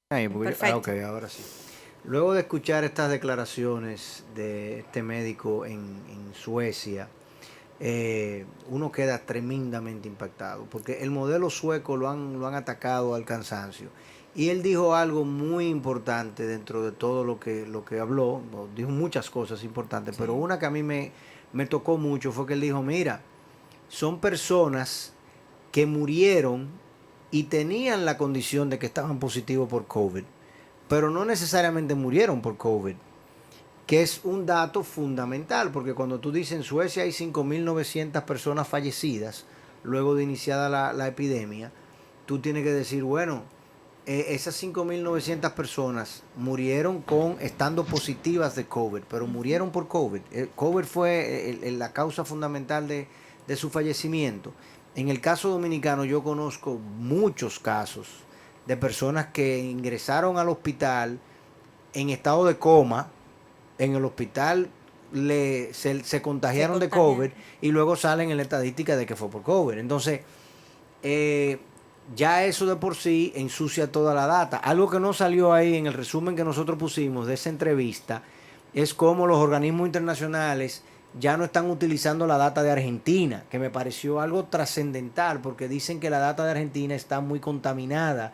Ok, Perfecto. ahora sí. Luego de escuchar estas declaraciones de este médico en Suecia, uno queda tremendamente impactado, porque el modelo sueco lo han atacado al cansancio. Y él dijo algo muy importante dentro de todo lo que habló, dijo muchas cosas importantes, pero Sí. una que a mí me tocó mucho fue que él dijo, mira, son personas que murieron y tenían la condición de que estaban positivos por COVID, pero no necesariamente murieron por COVID, que es un dato fundamental, porque cuando tú dices en Suecia hay 5.900 personas fallecidas luego de iniciada la epidemia, tú tienes que decir, bueno, esas 5.900 personas murieron estando positivas de COVID, pero Ujú. murieron por COVID. COVID fue la causa fundamental de su fallecimiento. En el caso dominicano yo conozco muchos casos de personas que ingresaron al hospital en estado de coma, en el hospital se Se contagiaron de COVID contagiaron. y luego salen en la estadística de que fue por COVID. Entonces, eh, ya eso de por sí ensucia toda la data. Algo que no salió ahí en el resumen que nosotros pusimos de esa entrevista es cómo los organismos internacionales ya no están utilizando la data de Argentina, que me pareció algo trascendental, porque dicen que la data de Argentina está muy contaminada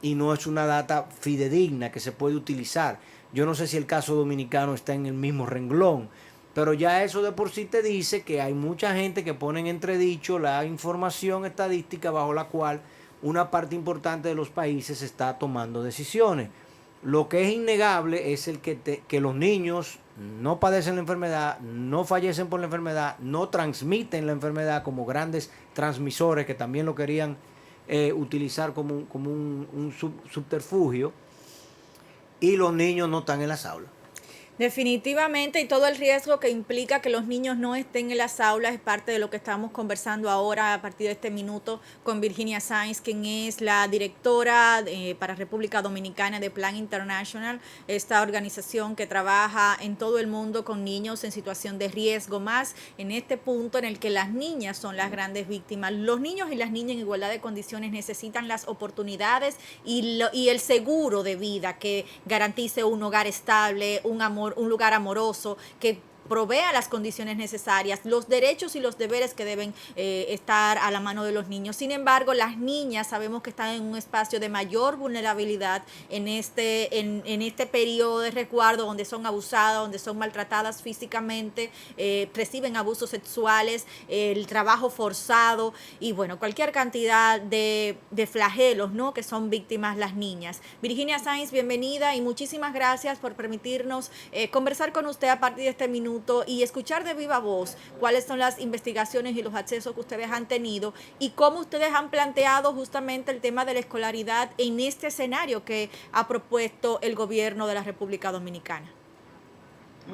y no es una data fidedigna que se puede utilizar. Yo no sé si el caso dominicano está en el mismo renglón, pero ya eso de por sí te dice que hay mucha gente que pone en entredicho la información estadística bajo la cual una parte importante de los países está tomando decisiones. Lo que es innegable es que los niños no padecen la enfermedad, no fallecen por la enfermedad, no transmiten la enfermedad como grandes transmisores que también lo querían utilizar como un subterfugio, y los niños no están en las aulas. Definitivamente, y todo el riesgo que implica que los niños no estén en las aulas es parte de lo que estamos conversando ahora a partir de este minuto con Virginia Sainz, quien es la directora para República Dominicana de Plan International, esta organización que trabaja en todo el mundo con niños en situación de riesgo, más en este punto en el que las niñas son las grandes víctimas. Los niños y las niñas en igualdad de condiciones necesitan las oportunidades y el seguro de vida que garantice un hogar estable, un amor, un lugar amoroso, que provea las condiciones necesarias, los derechos y los deberes que deben estar a la mano de los niños. Sin embargo, las niñas sabemos que están en un espacio de mayor vulnerabilidad en este periodo de resguardo, donde son abusadas, donde son maltratadas físicamente, reciben abusos sexuales, el trabajo forzado y bueno, cualquier cantidad de flagelos, ¿no?, que son víctimas las niñas. Virginia Sainz, bienvenida y muchísimas gracias por permitirnos conversar con usted a partir de este minuto y escuchar de viva voz cuáles son las investigaciones y los accesos que ustedes han tenido y cómo ustedes han planteado justamente el tema de la escolaridad en este escenario que ha propuesto el gobierno de la República Dominicana.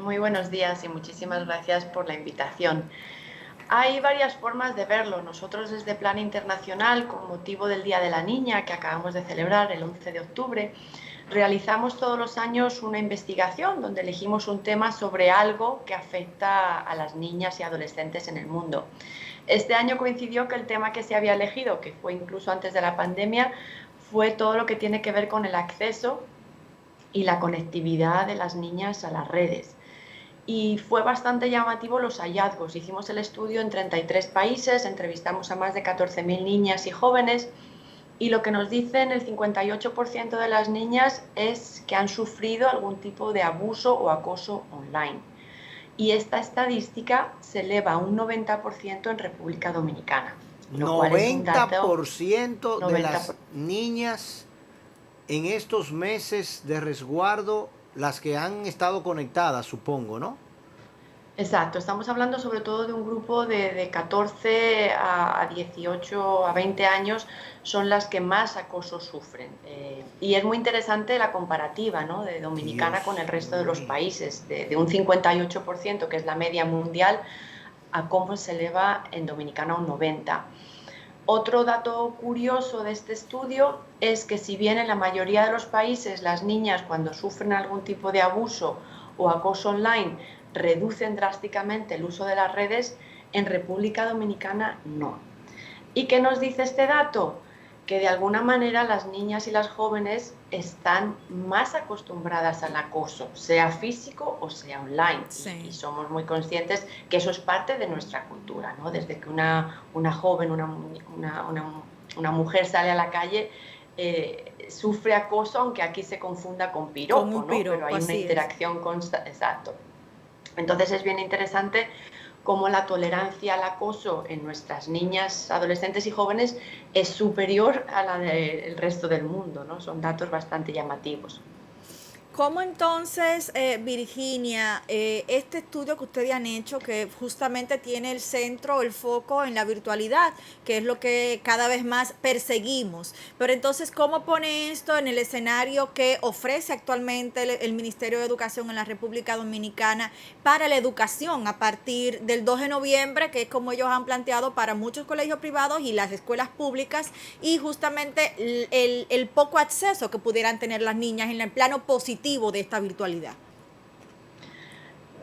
Muy buenos días y muchísimas gracias por la invitación. Hay varias formas de verlo. Nosotros desde Plan Internacional, con motivo del Día de la Niña que acabamos de celebrar el 11 de octubre, realizamos todos los años una investigación donde elegimos un tema sobre algo que afecta a las niñas y adolescentes en el mundo. Este año coincidió que el tema que se había elegido, que fue incluso antes de la pandemia, fue todo lo que tiene que ver con el acceso y la conectividad de las niñas a las redes. Y fue bastante llamativo los hallazgos. Hicimos el estudio en 33 países, entrevistamos a más de 14.000 niñas y jóvenes y lo que nos dicen el 58% de las niñas es que han sufrido algún tipo de abuso o acoso online. Y esta estadística se eleva a un 90% en República Dominicana, lo cual es un noventa dato por ciento de 90%. las niñas en estos meses de resguardo, las que han estado conectadas, supongo, ¿no? Exacto, estamos hablando sobre todo de un grupo de 14 a 18 a 20 años, son las que más acoso sufren. Y es muy interesante la comparativa, ¿no?, de Dominicana con Dios el resto de los mío. países, de un 58%, que es la media mundial, a cómo se eleva en Dominicana a un 90%. Otro dato curioso de este estudio es que si bien en la mayoría de los países las niñas cuando sufren algún tipo de abuso o acoso online reducen drásticamente el uso de las redes, en República Dominicana no. ¿Y qué nos dice este dato? que de alguna manera las niñas y las jóvenes están más acostumbradas al acoso, sea físico o sea online. Sí. Y somos muy conscientes que eso es parte de nuestra cultura, ¿no? Desde que una joven, una mujer sale a la calle, sufre acoso, aunque aquí se confunda con piropo, Como un ¿no? Pero hay una así es. interacción constante. Exacto. Entonces es bien interesante cómo la tolerancia al acoso en nuestras niñas, adolescentes y jóvenes es superior a la del resto del mundo, ¿no? Son datos bastante llamativos. ¿Cómo entonces, Virginia, este estudio que ustedes han hecho, que justamente tiene el centro, el foco en la virtualidad, que es lo que cada vez más perseguimos, pero entonces, ¿cómo pone esto en el escenario que ofrece actualmente el Ministerio de Educación en la República Dominicana para la educación a partir del 2 de noviembre, que es como ellos han planteado para muchos colegios privados y las escuelas públicas, y justamente el poco acceso que pudieran tener las niñas en el plano positivo de esta virtualidad?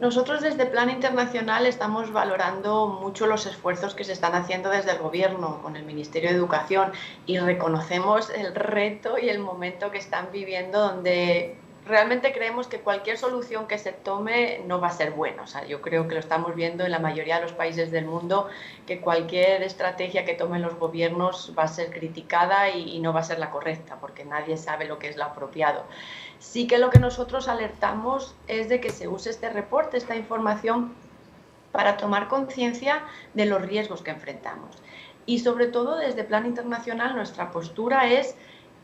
Nosotros desde Plan Internacional estamos valorando mucho los esfuerzos que se están haciendo desde el Gobierno con el Ministerio de Educación y reconocemos el reto y el momento que están viviendo, donde realmente creemos que cualquier solución que se tome no va a ser buena. O sea, yo creo que lo estamos viendo en la mayoría de los países del mundo, que cualquier estrategia que tomen los gobiernos va a ser criticada y no va a ser la correcta, porque nadie sabe lo que es lo apropiado. Sí que lo que nosotros alertamos es de que se use este reporte, esta información, para tomar conciencia de los riesgos que enfrentamos. Y sobre todo desde Plan Internacional nuestra postura es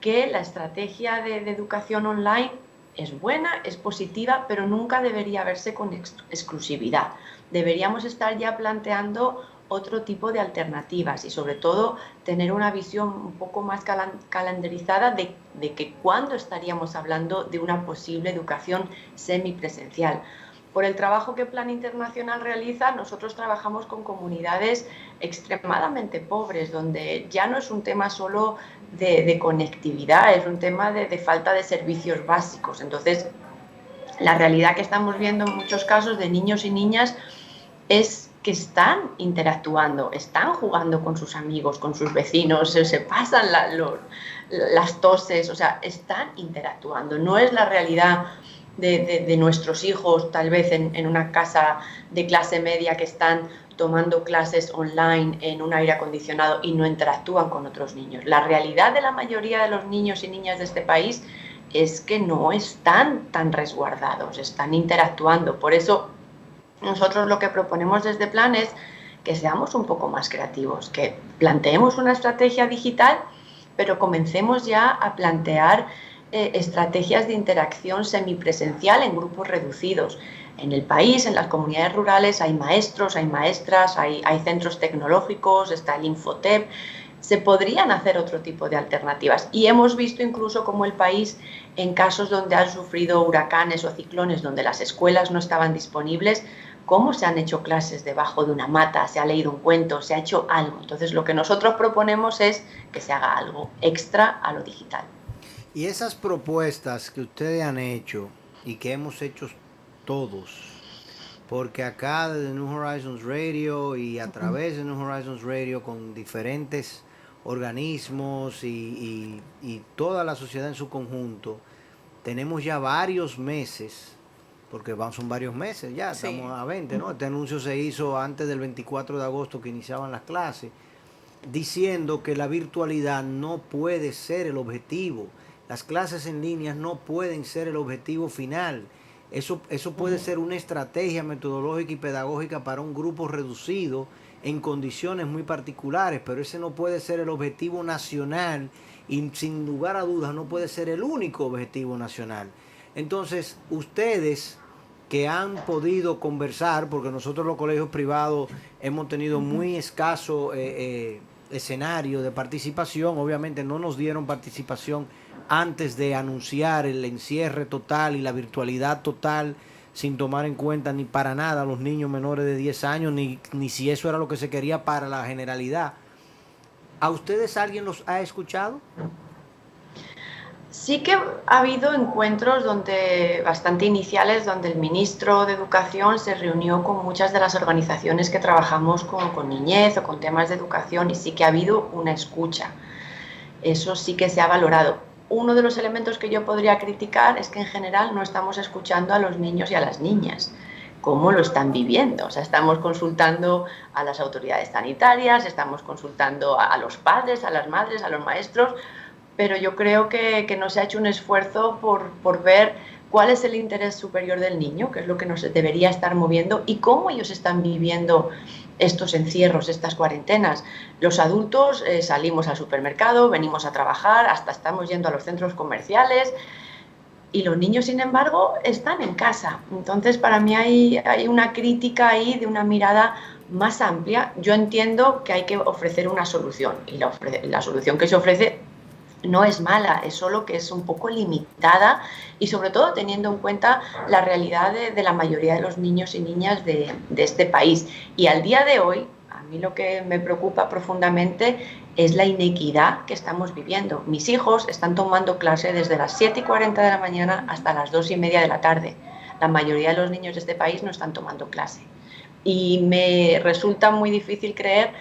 que la estrategia de educación online es buena, es positiva, pero nunca debería verse con exclusividad. Deberíamos estar ya planteando otro tipo de alternativas y sobre todo tener una visión un poco más calendarizada de que cuándo estaríamos hablando de una posible educación semipresencial. Por el trabajo que Plan Internacional realiza, nosotros trabajamos con comunidades extremadamente pobres, donde ya no es un tema solo de conectividad, es un tema de falta de servicios básicos. Entonces, la realidad que estamos viendo en muchos casos de niños y niñas es que están interactuando, están jugando con sus amigos, con sus vecinos, se pasan las toses, o sea, están interactuando. No es la realidad de nuestros hijos, tal vez en una casa de clase media que están tomando clases online en un aire acondicionado y no interactúan con otros niños. La realidad de la mayoría de los niños y niñas de este país es que no están tan resguardados, están interactuando. Por eso nosotros lo que proponemos desde Plan es que seamos un poco más creativos, que planteemos una estrategia digital, pero comencemos ya a plantear estrategias de interacción semipresencial en grupos reducidos. En el país, en las comunidades rurales, hay maestros, hay maestras, hay centros tecnológicos, está el Infotep. Se podrían hacer otro tipo de alternativas y hemos visto incluso como el país, en casos donde han sufrido huracanes o ciclones, donde las escuelas no estaban disponibles, cómo se han hecho clases debajo de una mata, se ha leído un cuento, se ha hecho algo. Entonces lo que nosotros proponemos es que se haga algo extra a lo digital. Y esas propuestas que ustedes han hecho y que hemos hecho todos, porque acá desde New Horizons Radio y a través de New Horizons Radio con diferentes organismos y toda la sociedad en su conjunto, tenemos ya varios meses, porque son varios meses ya, Sí. estamos a 20, ¿no? Este anuncio se hizo antes del 24 de agosto que iniciaban las clases, diciendo que la virtualidad no puede ser el objetivo, las clases en línea no pueden ser el objetivo final. Eso puede ser una estrategia metodológica y pedagógica para un grupo reducido en condiciones muy particulares, pero ese no puede ser el objetivo nacional y sin lugar a dudas no puede ser el único objetivo nacional. Entonces, ustedes que han podido conversar, porque nosotros los colegios privados hemos tenido muy escaso escenario de participación, obviamente no nos dieron participación antes de anunciar el encierre total y la virtualidad total, sin tomar en cuenta ni para nada a los niños menores de 10 años, ni si eso era lo que se quería para la generalidad. ¿A ustedes alguien los ha escuchado? Sí que ha habido encuentros bastante iniciales donde el ministro de Educación se reunió con muchas de las organizaciones que trabajamos con niñez o con temas de educación y sí que ha habido una escucha. Eso sí que se ha valorado. Uno de los elementos que yo podría criticar es que en general no estamos escuchando a los niños y a las niñas cómo lo están viviendo. O sea, estamos consultando a las autoridades sanitarias, estamos consultando a los padres, a las madres, a los maestros, pero yo creo que no se ha hecho un esfuerzo por ver cuál es el interés superior del niño, que es lo que nos debería estar moviendo, y cómo ellos están viviendo estos encierros, estas cuarentenas. Los adultos salimos al supermercado, venimos a trabajar, hasta estamos yendo a los centros comerciales, y los niños, sin embargo, están en casa. Entonces, para mí hay una crítica ahí de una mirada más amplia. Yo entiendo que hay que ofrecer una solución, y la solución que se ofrece no es mala, es solo que es un poco limitada, y sobre todo teniendo en cuenta la realidad de la mayoría de los niños y niñas de este país. Y al día de hoy, a mí lo que me preocupa profundamente es la inequidad que estamos viviendo. Mis hijos están tomando clase desde las 7:40 de la mañana hasta las 2:30 de la tarde. La mayoría de los niños de este país no están tomando clase. Y me resulta muy difícil creer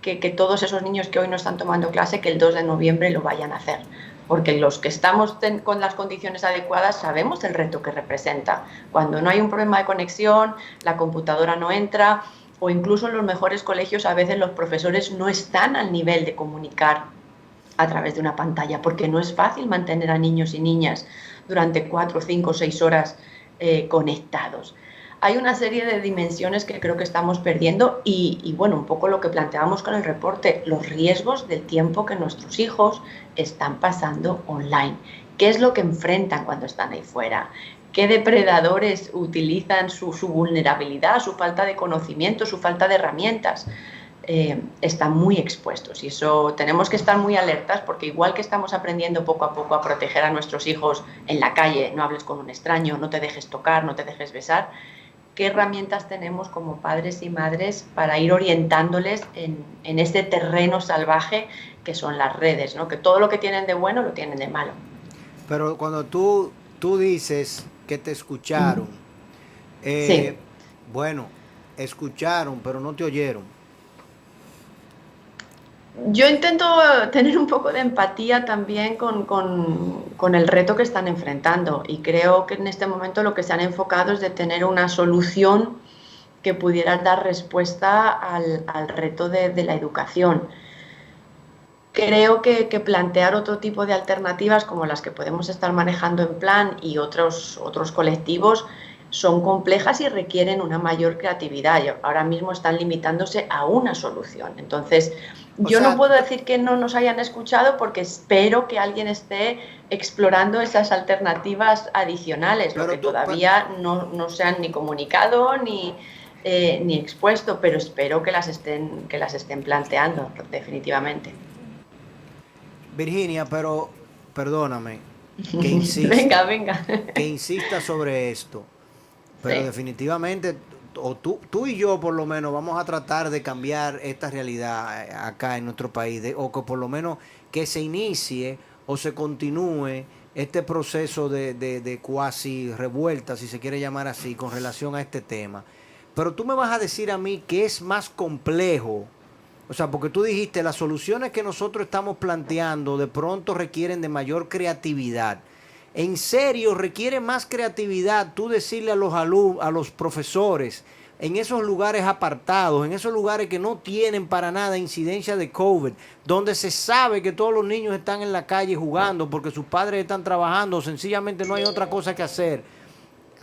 que todos esos niños que hoy no están tomando clase, que el 2 de noviembre lo vayan a hacer. Porque los que estamos con las condiciones adecuadas sabemos el reto que representa. Cuando no hay un problema de conexión, la computadora no entra, o incluso en los mejores colegios a veces los profesores no están al nivel de comunicar a través de una pantalla, porque no es fácil mantener a niños y niñas durante 4, 5, 6 horas conectados. Hay una serie de dimensiones que creo que estamos perdiendo y bueno, un poco lo que planteábamos con el reporte, los riesgos del tiempo que nuestros hijos están pasando online. ¿Qué es lo que enfrentan cuando están ahí fuera? ¿Qué depredadores utilizan su vulnerabilidad, su falta de conocimiento, su falta de herramientas? Están muy expuestos, y eso tenemos que estar muy alertas, porque igual que estamos aprendiendo poco a poco a proteger a nuestros hijos en la calle, no hables con un extraño, no te dejes tocar, no te dejes besar, ¿qué herramientas tenemos como padres y madres para ir orientándoles en este terreno salvaje que son las redes, ¿no? Que todo lo que tienen de bueno lo tienen de malo? Pero cuando tú dices que te escucharon, Sí. bueno, escucharon, pero no te oyeron. Yo intento tener un poco de empatía también con el reto que están enfrentando, y creo que en este momento lo que se han enfocado es de tener una solución que pudiera dar respuesta al reto de la educación. Creo que plantear otro tipo de alternativas como las que podemos estar manejando en Plan y otros colectivos son complejas y requieren una mayor creatividad, y ahora mismo están limitándose a una solución. Entonces, yo no puedo decir que no nos hayan escuchado, porque espero que alguien esté explorando esas alternativas adicionales, lo que todavía no se han ni comunicado ni expuesto, pero espero que las estén planteando definitivamente. Virginia, pero perdóname que insista, venga. que insista sobre esto, pero sí, definitivamente, o tú y yo por lo menos vamos a tratar de cambiar esta realidad acá en nuestro país, o que por lo menos que se inicie o se continúe este proceso de cuasi revuelta, si se quiere llamar así, con relación a este tema. Pero tú me vas a decir a mí que es más complejo. O sea, porque tú dijiste, las soluciones que nosotros estamos planteando de pronto requieren de mayor creatividad. En serio, requiere más creatividad tú decirle a los alumnos, a los profesores, en esos lugares apartados, en esos lugares que no tienen para nada incidencia de COVID, donde se sabe que todos los niños están en la calle jugando porque sus padres están trabajando, o sencillamente no hay otra cosa que hacer.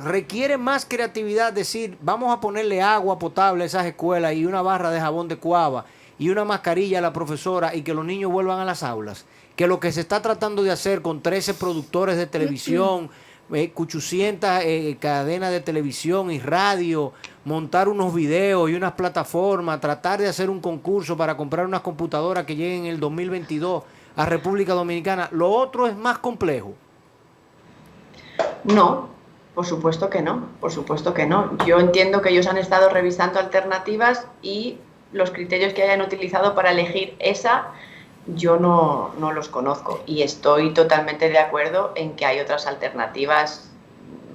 Requiere más creatividad decir, vamos a ponerle agua potable a esas escuelas y una barra de jabón de cuava y una mascarilla a la profesora, y que los niños vuelvan a las aulas, que lo que se está tratando de hacer con 13 productores de televisión, 800 cadenas de televisión y radio, montar unos videos y unas plataformas, tratar de hacer un concurso para comprar unas computadoras que lleguen en el 2022 a República Dominicana, lo otro es más complejo. No, por supuesto que no, por supuesto que no. Yo entiendo que ellos han estado revisando alternativas, y los criterios que hayan utilizado para elegir esa, yo no los conozco, y estoy totalmente de acuerdo en que hay otras alternativas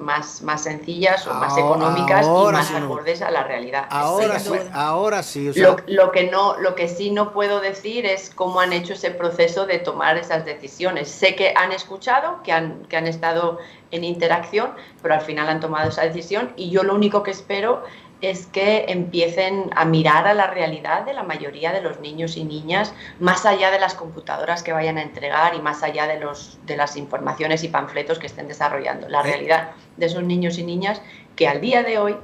más sencillas o más económicas y más acordes a la realidad. Ahora sí. O sea, lo que sí no puedo decir es cómo han hecho ese proceso de tomar esas decisiones. Sé que han escuchado, que han estado en interacción, pero al final han tomado esa decisión y yo lo único que espero es que empiecen a mirar a la realidad de la mayoría de los niños y niñas, más allá de las computadoras que vayan a entregar y más allá de las informaciones y panfletos que estén desarrollando. La realidad de esos niños y niñas que al día de hoy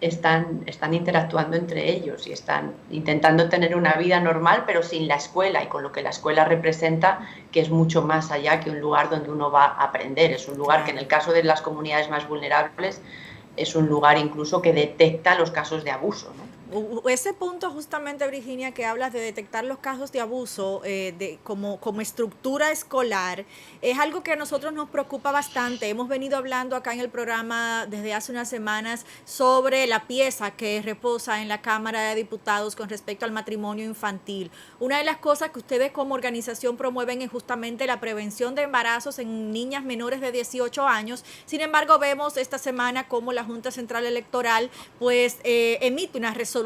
están interactuando entre ellos y están intentando tener una vida normal, pero sin la escuela y con lo que la escuela representa, que es mucho más allá que un lugar donde uno va a aprender. Es un lugar que en el caso de las comunidades más vulnerables es un lugar incluso que detecta los casos de abuso, ¿no? Ese punto justamente, Virginia, que hablas de detectar los casos de abuso como estructura escolar, es algo que a nosotros nos preocupa bastante. Hemos venido hablando acá en el programa desde hace unas semanas sobre la pieza que reposa en la Cámara de Diputados con respecto al matrimonio infantil. Una de las cosas que ustedes como organización promueven es justamente la prevención de embarazos en niñas menores de 18 años. Sin embargo, vemos esta semana cómo la Junta Central Electoral pues emite una resolución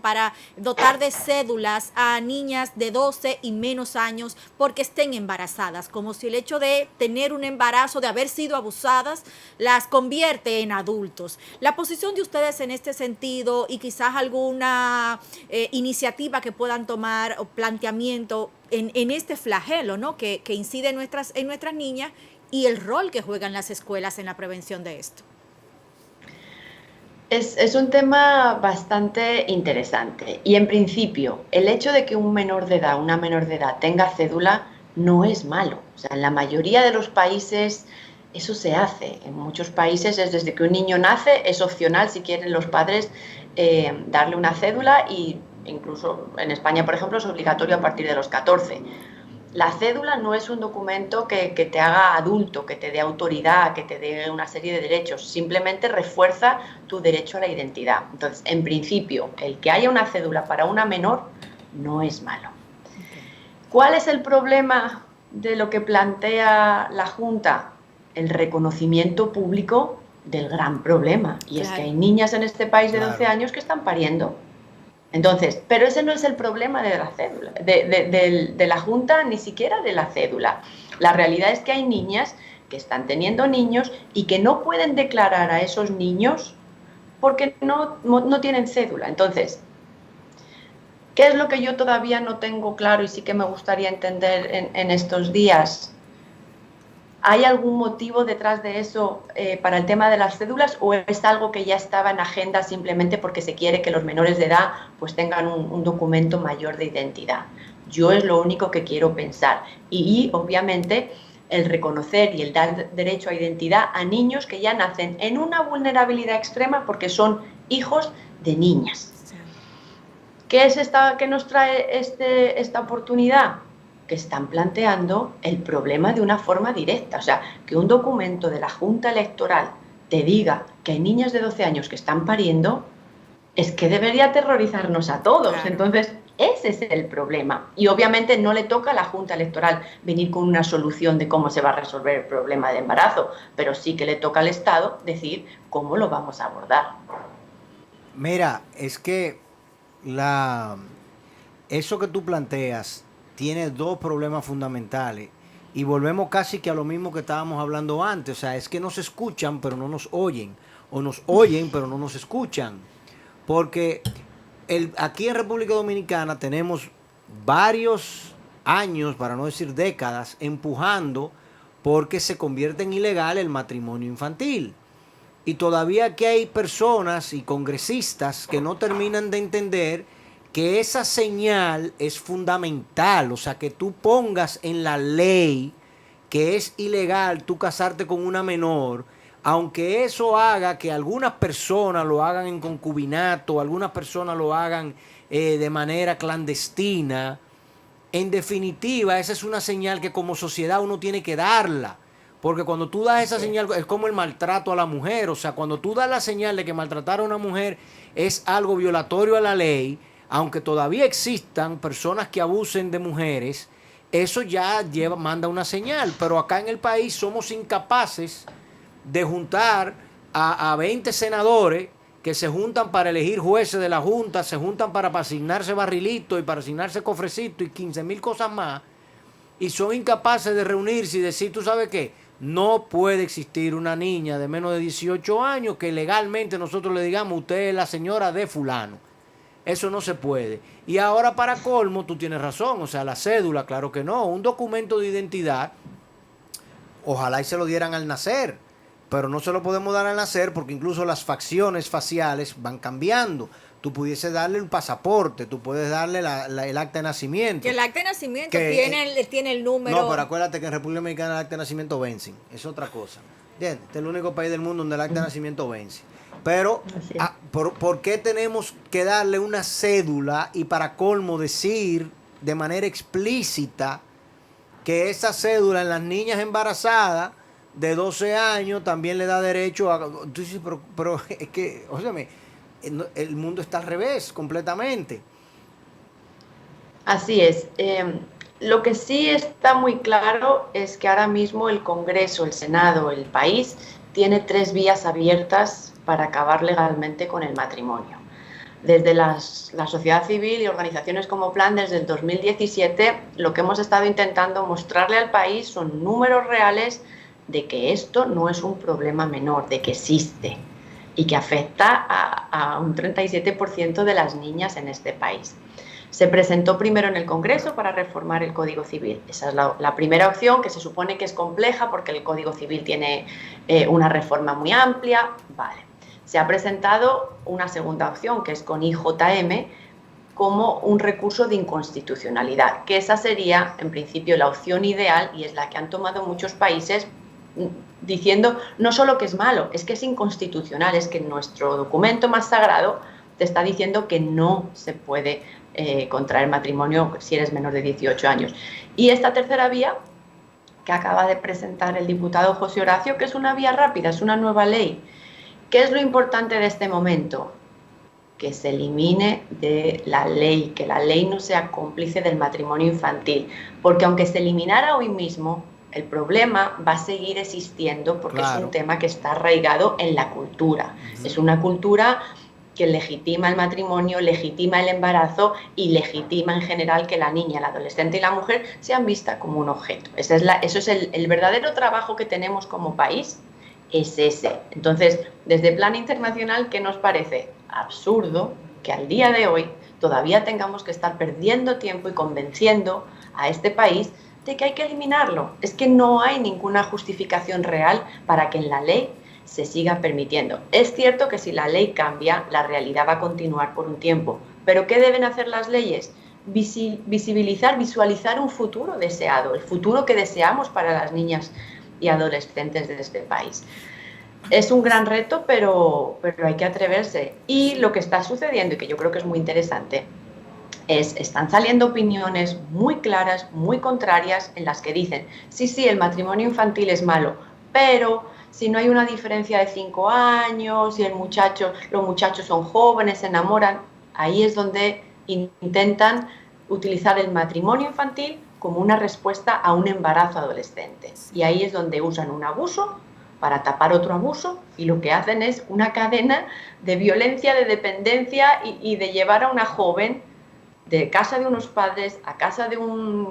para dotar de cédulas a niñas de 12 y menos años porque estén embarazadas, como si el hecho de tener un embarazo, de haber sido abusadas, las convierte en adultos. La posición de ustedes en este sentido y quizás alguna iniciativa que puedan tomar o planteamiento en este flagelo, ¿no? que incide en nuestras niñas y el rol que juegan las escuelas en la prevención de esto. Es un tema bastante interesante y en principio el hecho de que una menor de edad tenga cédula no es malo. O sea, en la mayoría de los países eso se hace. En muchos países es desde que un niño nace, es opcional si quieren los padres darle una cédula y incluso en España, por ejemplo, es obligatorio a partir de los 14. La cédula no es un documento que te haga adulto, que te dé autoridad, que te dé una serie de derechos, simplemente refuerza tu derecho a la identidad. Entonces, en principio, el que haya una cédula para una menor no es malo. ¿Cuál es el problema de lo que plantea la Junta? El reconocimiento público del gran problema. Y es que hay niñas en este país de 12 años que están pariendo. Entonces, pero ese no es el problema de la cédula, de la Junta, ni siquiera de la cédula. La realidad es que hay niñas que están teniendo niños y que no pueden declarar a esos niños porque no tienen cédula. Entonces, ¿qué es lo que yo todavía no tengo claro y sí que me gustaría entender en estos días? ¿Hay algún motivo detrás de eso para el tema de las cédulas o es algo que ya estaba en agenda simplemente porque se quiere que los menores de edad pues tengan un documento mayor de identidad? Yo es lo único que quiero pensar. Y obviamente el reconocer y el dar derecho a identidad a niños que ya nacen en una vulnerabilidad extrema porque son hijos de niñas. ¿Qué nos trae esta oportunidad? Que están planteando el problema de una forma directa. O sea, que un documento de la Junta Electoral te diga que hay niñas de 12 años que están pariendo, es que debería aterrorizarnos a todos. Claro. Entonces, ese es el problema. Y obviamente no le toca a la Junta Electoral venir con una solución de cómo se va a resolver el problema de embarazo, pero sí que le toca al Estado decir cómo lo vamos a abordar. Mira, es que eso que tú planteas tiene dos problemas fundamentales y volvemos casi que a lo mismo que estábamos hablando antes. O sea, es que nos escuchan pero no nos oyen, o nos oyen pero no nos escuchan, porque aquí en República Dominicana tenemos varios años, para no decir décadas, empujando porque se convierte en ilegal el matrimonio infantil. Y todavía aquí hay personas y congresistas que no terminan de entender que esa señal es fundamental. O sea, que tú pongas en la ley que es ilegal tú casarte con una menor, aunque eso haga que algunas personas lo hagan en concubinato, algunas personas lo hagan de manera clandestina. En definitiva, esa es una señal que como sociedad uno tiene que darla. Porque cuando tú das esa señal, es como el maltrato a la mujer. O sea, cuando tú das la señal de que maltratar a una mujer es algo violatorio a la ley, aunque todavía existan personas que abusen de mujeres, eso ya manda una señal. Pero acá en el país somos incapaces de juntar a 20 senadores que se juntan para elegir jueces de la Junta, se juntan para asignarse barrilitos y para asignarse cofrecitos y 15,000 cosas más, y son incapaces de reunirse y decir, ¿tú sabes qué? No puede existir una niña de menos de 18 años que legalmente nosotros le digamos, usted es la señora de fulano. Eso no se puede. Y ahora, para colmo, tú tienes razón, o sea, la cédula, claro que no, un documento de identidad, ojalá y se lo dieran al nacer, pero no se lo podemos dar al nacer porque incluso las facciones faciales van cambiando. Tú pudieses darle un pasaporte, tú puedes darle el acta de nacimiento. Que el acta de nacimiento que, tiene el número. No, pero acuérdate que en República Dominicana el acta de nacimiento vence. Es otra cosa. ¿Entiendes? Este es el único país del mundo donde el acta de nacimiento vence. Pero, ¿por qué tenemos que darle una cédula y para colmo decir de manera explícita que esa cédula en las niñas embarazadas de 12 años también le da derecho a... Tú dices, pero es que, óyeme, el mundo está al revés completamente. Así es. Lo que sí está muy claro es que ahora mismo el Congreso, el Senado, el país, tiene 3 vías abiertas para acabar legalmente con el matrimonio. Desde la sociedad civil y organizaciones como Plan, desde el 2017, lo que hemos estado intentando mostrarle al país son números reales de que esto no es un problema menor, de que existe y que afecta a un 37% de las niñas en este país. Se presentó primero en el Congreso para reformar el Código Civil. Esa es la primera opción, que se supone que es compleja porque el Código Civil tiene una reforma muy amplia. Vale. Se ha presentado una segunda opción, que es con IJM, como un recurso de inconstitucionalidad, que esa sería, en principio, la opción ideal y es la que han tomado muchos países diciendo no solo que es malo, es que es inconstitucional, es que nuestro documento más sagrado te está diciendo que no se puede contraer matrimonio si eres menor de 18 años. Y esta tercera vía, que acaba de presentar el diputado José Horacio, que es una vía rápida, es una nueva ley. ¿Qué es lo importante de este momento? Que se elimine de la ley, que la ley no sea cómplice del matrimonio infantil, porque aunque se eliminara hoy mismo, el problema va a seguir existiendo porque claro, es un tema que está arraigado en la cultura. Es una cultura que legitima el matrimonio, legitima el embarazo y legitima en general que la niña, la adolescente y la mujer sean vistas como un objeto. Eso es el verdadero trabajo que tenemos como país, es ese. Entonces, desde Plan Internacional, ¿qué nos parece? Absurdo que al día de hoy todavía tengamos que estar perdiendo tiempo y convenciendo a este país de que hay que eliminarlo. Es que no hay ninguna justificación real para que en la ley se siga permitiendo. Es cierto que si la ley cambia, la realidad va a continuar por un tiempo. ¿Pero qué deben hacer las leyes? Visibilizar, visualizar un futuro deseado, el futuro que deseamos para las niñas y adolescentes de este país. Es un gran reto, pero hay que atreverse. Y lo que está sucediendo, y que yo creo que es muy interesante, están saliendo opiniones muy claras, muy contrarias, en las que dicen, sí, el matrimonio infantil es malo, pero si no hay una diferencia de 5 años, si los muchachos son jóvenes, se enamoran, ahí es donde intentan utilizar el matrimonio infantil como una respuesta a un embarazo adolescente. Y ahí es donde usan un abuso para tapar otro abuso y lo que hacen es una cadena de violencia, de dependencia y de llevar a una joven de casa de unos padres a casa de un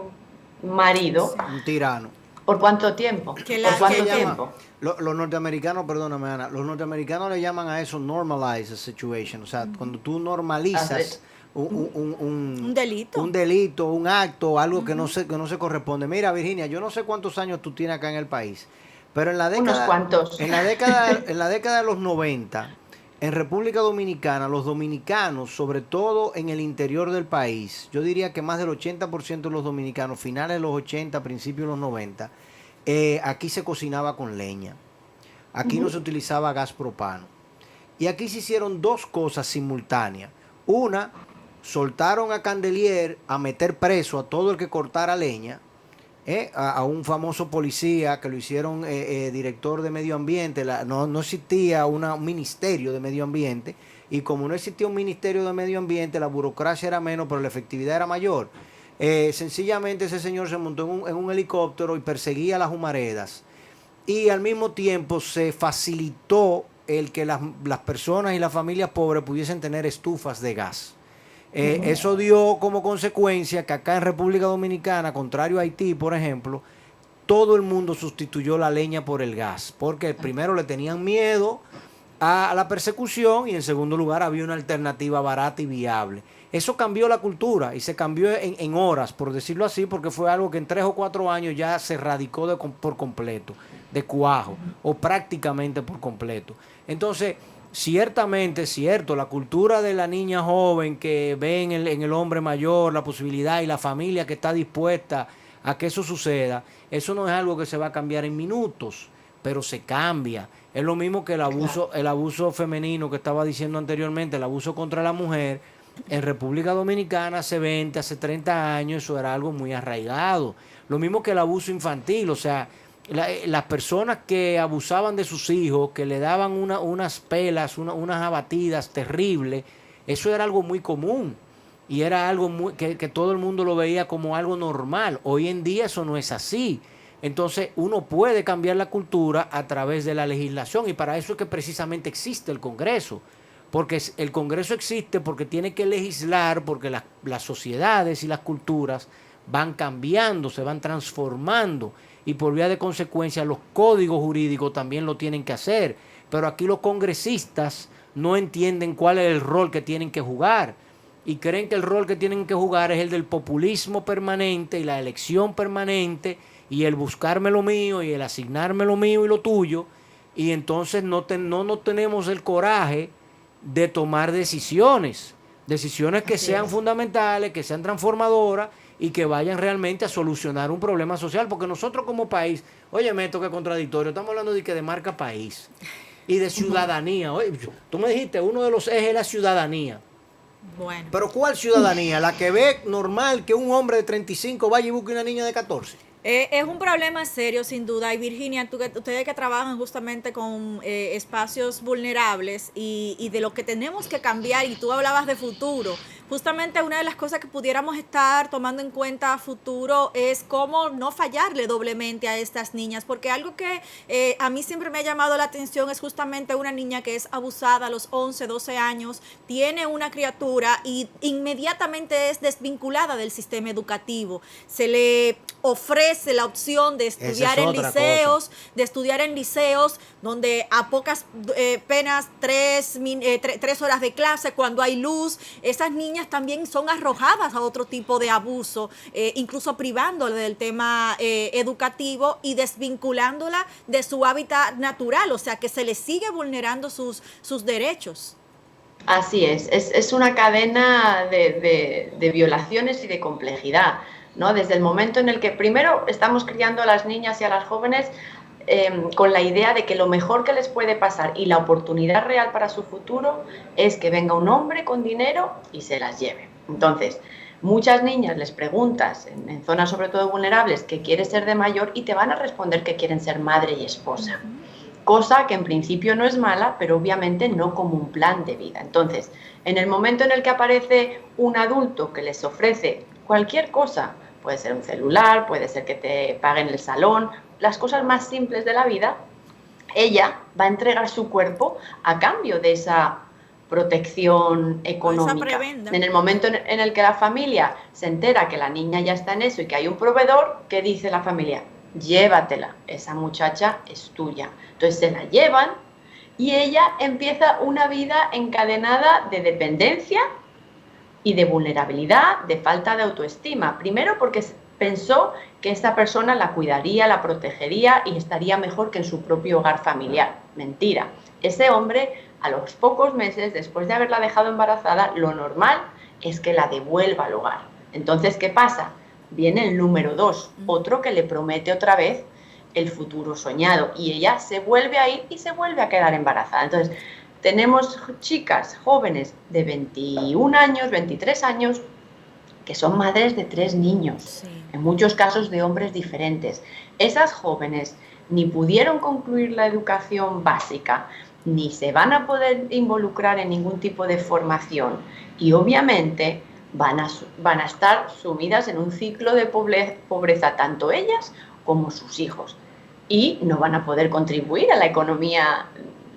marido. Un tirano. ¿Por cuánto tiempo? ¿Por cuánto tiempo? Los norteamericanos, perdóname Ana, los norteamericanos le llaman a eso normalize a situation. O sea, cuando tú normalizas un delito, un acto, algo que no se corresponde. Mira, Virginia, yo no sé cuántos años tú tienes acá en el país, pero en la década, unos cuantos. En la década de los 90, en República Dominicana, los dominicanos, sobre todo en el interior del país, yo diría que más del 80% de los dominicanos, finales de los 80, principios de los 90, aquí se cocinaba con leña. Aquí no se utilizaba gas propano. Y aquí se hicieron 2 cosas simultáneas. Una, soltaron a Candelier a meter preso a todo el que cortara leña, a un famoso policía que lo hicieron director de medio ambiente. No existía un ministerio de medio ambiente, y como no existía un ministerio de medio ambiente, la burocracia era menos, pero la efectividad era mayor. Sencillamente ese señor se montó en un helicóptero y perseguía las humaredas. y al mismo tiempo se facilitó el que las personas y las familias pobres pudiesen tener estufas de gas. Eso dio como consecuencia que acá en República Dominicana, contrario a Haití, por ejemplo, todo el mundo sustituyó la leña por el gas, porque primero le tenían miedo a la persecución y en segundo lugar había una alternativa barata y viable. Eso cambió la cultura y se cambió en horas, por decirlo así, porque fue algo que en 3 o 4 años ya se radicó por completo, de cuajo, o prácticamente por completo. Entonces, ciertamente, cierto, la cultura de la niña joven que ve en el hombre mayor la posibilidad y la familia que está dispuesta a que eso suceda, eso no es algo que se va a cambiar en minutos, pero se cambia. Es lo mismo que el abuso femenino que estaba diciendo anteriormente, el abuso contra la mujer. En República Dominicana hace 20, hace 30 años eso era algo muy arraigado. Lo mismo que el abuso infantil, o sea, las personas que abusaban de sus hijos, que le daban unas pelas, unas abatidas terribles, eso era algo muy común y era algo que todo el mundo lo veía como algo normal. Hoy en día eso no es así. Entonces uno puede cambiar la cultura a través de la legislación y para eso es que precisamente existe el Congreso. Porque el Congreso existe porque tiene que legislar, porque las sociedades y las culturas van cambiando, se van transformando y por vía de consecuencia los códigos jurídicos también lo tienen que hacer. Pero aquí los congresistas no entienden cuál es el rol que tienen que jugar y creen que el rol que tienen que jugar es el del populismo permanente y la elección permanente y el buscarme lo mío y el asignarme lo mío y lo tuyo, y entonces no tenemos el coraje de tomar decisiones que sean fundamentales, que sean transformadoras y que vayan realmente a solucionar un problema social, porque nosotros como país, oye, me toca contradictorio, estamos hablando de marca país y de ciudadanía. Oye, tú me dijiste, uno de los ejes es la ciudadanía. Bueno. Pero ¿cuál ciudadanía? ¿La que ve normal que un hombre de 35 vaya y busque una niña de 14? Es un problema serio, sin duda. Y Virginia, ustedes que trabajan justamente con espacios vulnerables y de lo que tenemos que cambiar, y tú hablabas de futuro, justamente una de las cosas que pudiéramos estar tomando en cuenta a futuro es cómo no fallarle doblemente a estas niñas, porque algo que a mí siempre me ha llamado la atención es justamente una niña que es abusada a los 11, 12 años, tiene una criatura y inmediatamente es desvinculada del sistema educativo. Se le ofrece la opción de estudiar en liceos, donde a pocas penas 3 horas de clase, cuando hay luz, esas niñas también son arrojadas a otro tipo de abuso, incluso privándola del tema educativo y desvinculándola de su hábitat natural, o sea que se le sigue vulnerando sus derechos. Así es una cadena de violaciones y de complejidad, ¿no? Desde el momento en el que primero estamos criando a las niñas y a las jóvenes con la idea de que lo mejor que les puede pasar y la oportunidad real para su futuro es que venga un hombre con dinero y se las lleve. Entonces, muchas niñas les preguntas, en zonas sobre todo vulnerables, qué quiere ser de mayor y te van a responder que quieren ser madre y esposa. Cosa que en principio no es mala, pero obviamente no como un plan de vida. Entonces, en el momento en el que aparece un adulto que les ofrece cualquier cosa, puede ser un celular, puede ser que te paguen el salón, las cosas más simples de la vida, ella va a entregar su cuerpo a cambio de esa protección económica. En el momento en el que la familia se entera que la niña ya está en eso y que hay un proveedor, ¿qué dice la familia? Llévatela, esa muchacha es tuya. Entonces se la llevan y ella empieza una vida encadenada de dependencia y de vulnerabilidad, de falta de autoestima. Primero porque pensó que esta persona la cuidaría, la protegería y estaría mejor que en su propio hogar familiar. Mentira. Ese hombre, a los pocos meses, después de haberla dejado embarazada, lo normal es que la devuelva al hogar. Entonces, ¿qué pasa? Viene el número 2, otro que le promete otra vez el futuro soñado y ella se vuelve a ir y se vuelve a quedar embarazada. Entonces, tenemos chicas jóvenes de 21 años, 23 años, que son madres de 3 niños, sí, en muchos casos de hombres diferentes. Esas jóvenes ni pudieron concluir la educación básica, ni se van a poder involucrar en ningún tipo de formación y obviamente van a estar sumidas en un ciclo de pobreza, tanto ellas como sus hijos. y no van a poder contribuir a la economía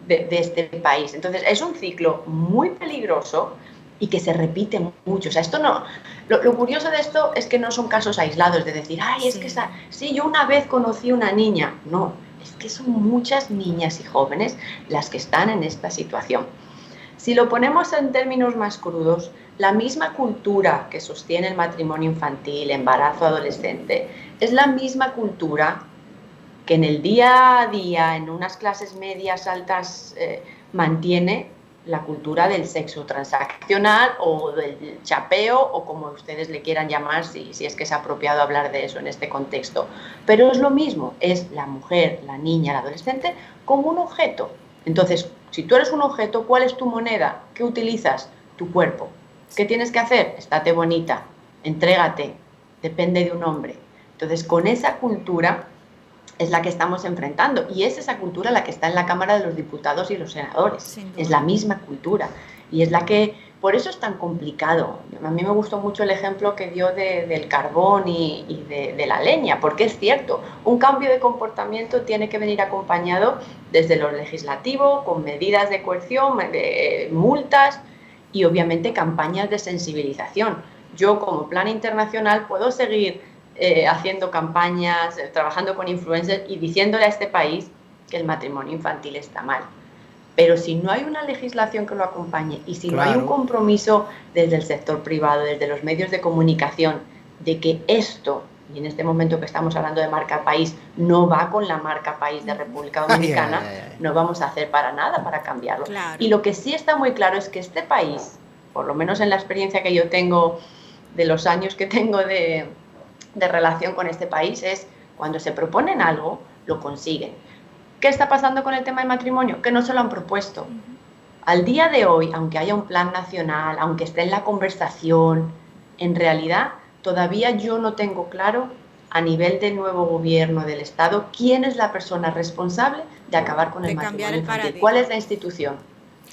de este país. Entonces, es un ciclo muy peligroso y que se repite mucho. O sea, esto no... Lo curioso de esto es que no son casos aislados de decir, ay, es que sí, yo una vez conocí una niña. No, es que son muchas niñas y jóvenes las que están en esta situación. Si lo ponemos en términos más crudos, la misma cultura que sostiene el matrimonio infantil, embarazo adolescente, es la misma cultura que en el día a día, en unas clases medias altas, mantiene la cultura del sexo transaccional o del chapeo, o como ustedes le quieran llamar, si es que es apropiado hablar de eso en este contexto. Pero es lo mismo, es la mujer, la niña, el adolescente como un objeto. Entonces, si tú eres un objeto, ¿cuál es tu moneda? ¿Qué utilizas? Tu cuerpo. ¿Qué tienes que hacer? Estate bonita, entrégate, depende de un hombre. Entonces, con esa cultura es la que estamos enfrentando, y es esa cultura la que está en la Cámara de los Diputados y los senadores. Es la misma cultura, y es la que, por eso es tan complicado. A mí me gustó mucho el ejemplo que dio del carbón y de la leña, porque es cierto, un cambio de comportamiento tiene que venir acompañado desde lo legislativo, con medidas de coerción, multas y obviamente campañas de sensibilización. Yo, como Plan Internacional, puedo seguir haciendo campañas, trabajando con influencers y diciéndole a este país que el matrimonio infantil está mal. Pero si no hay una legislación que lo acompañe y si no hay un compromiso desde el sector privado, desde los medios de comunicación, de que esto, y en este momento que estamos hablando de marca país, no va con la marca país de República Dominicana, no vamos a hacer para nada para cambiarlo. Y lo que sí está muy claro es que este país, por lo menos en la experiencia que yo tengo, de los años que tengo de relación con este país, es cuando se proponen algo, lo consiguen. ¿Qué está pasando con el tema del matrimonio? Que no se lo han propuesto. Al día de hoy, aunque haya un plan nacional, aunque esté en la conversación, en realidad todavía yo no tengo claro a nivel del nuevo gobierno del Estado quién es la persona responsable de acabar con el matrimonio infantil. ¿Cuál es la institución?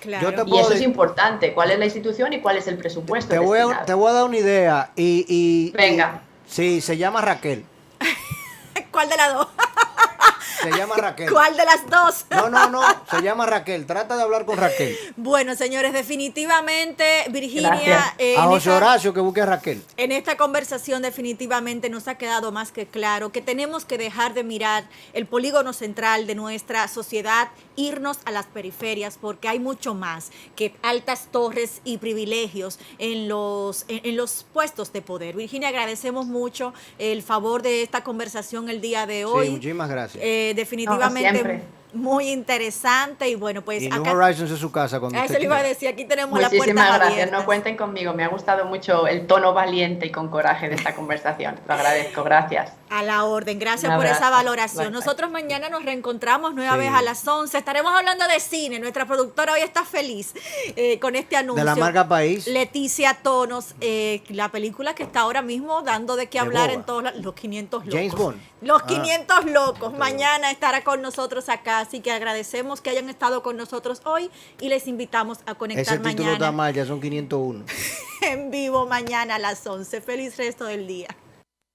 Claro. Y eso es importante. ¿Cuál es la institución y cuál es el presupuesto? Te voy a dar una idea. Venga. Sí, se llama Raquel. ¿Cuál de las dos? Se llama Raquel. ¿Cuál de las dos? No, se llama Raquel. Trata de hablar con Raquel. Bueno, señores, definitivamente, Virginia, a José Horacio que busque a Raquel. En esta conversación definitivamente nos ha quedado más que claro que tenemos que dejar de mirar el polígono central de nuestra sociedad, irnos a las periferias, porque hay mucho más que altas torres y privilegios en los puestos de poder. Virginia, agradecemos mucho el favor de esta conversación el día de hoy. Sí, muchísimas gracias. Definitivamente muy interesante, y bueno, pues y acá, New Horizons es su casa cuando eso le iba a decir, aquí tenemos la puerta Muchísimas gracias, abierta. no cuenten conmigo, me ha gustado mucho el tono valiente y con coraje de esta conversación, lo agradezco, gracias. A la orden, gracias por esa valoración. Nosotros mañana nos reencontramos nueva vez a las 11, estaremos hablando de cine, nuestra productora hoy está feliz con este anuncio. De la marca País. Leticia Tonos, la película que está ahora mismo dando de qué hablar en todos los 500 locos. James Bond. Los 500 locos, mañana estará con nosotros acá, así que agradecemos que hayan estado con nosotros hoy y les invitamos a conectar Ese título mañana está mal, ya son 501. en vivo mañana a las 11. Feliz resto del día.